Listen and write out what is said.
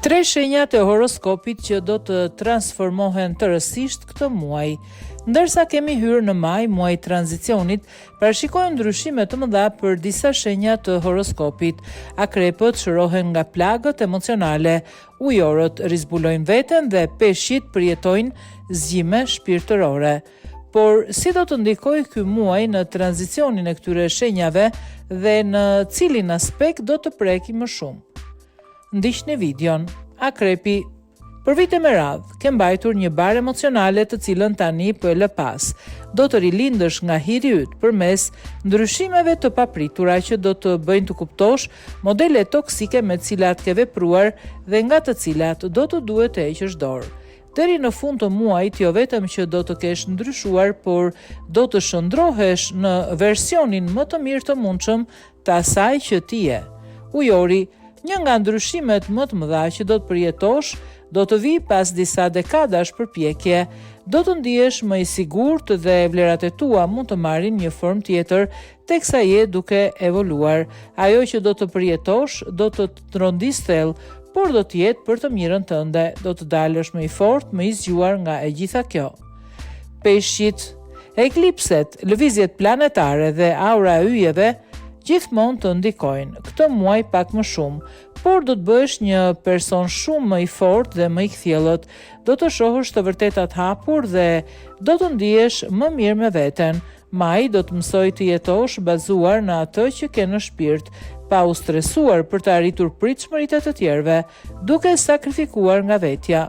Tre shenjat e horoskopit që do të transformohen tërësisht këtë muaj. Ndërsa kemi hyrë në maj, muaj tranzicionit, parashikohen ndryshime të mëdha për disa shenja të horoskopit. Akrepët shërohen nga plagët emocionale, ujorët rizbulojnë veten dhe peshqit përjetojnë zgjime shpirtërore. Por si do të ndikojë ky muaj në tranzicionin e këtyre shenjave dhe në cilin aspekt do të preki më shumë? Ndiqni videon. Akrepi, për vite me radhë, ke mbajtur një barë emocionale të cilën tani po e lë pas. Do të rilindësh nga hiri yt përmes ndryshimeve të papritura që do të bëjnë të kuptosh modele toksike me të cilat ke vepruar dhe nga të cilat do të duhet të heqësh dorë. Deri në fund të muajit jo vetëm që do të kesh ndryshuar, por do të shndrohesh në versionin më të mirë të mundshëm të asaj që ti je. Ujori, një nga ndryshimet më të mëdha që do të përjetosh, do të vi pas disa dekadash përpjekje, do të ndihesh më i sigurt dhe vlerat e tua mund të marrin një formë tjetër teksa je duke evoluar. Ajo që do të përjetosh do të rondis thellë, por do të jetë për të mirën tënde, do të dalësh më i fortë, më i zgjuar nga e gjitha kjo. Peshqit, eklipset, lëvizjet planetare dhe aura e yjeve gjithmonë të ndikojnë, këtë muaj pak më shumë, por do të bësh një person shumë më i fortë dhe më i kthjellët, do të shohësh të vërtetat hapur dhe do të ndihesh më mirë me veten. Maji do të mësoj të jetosh bazuar në atë që ke në shpirt, pa u stresuar për të arritur pritshmëritë të tjerëve, duke sakrifikuar nga vetja.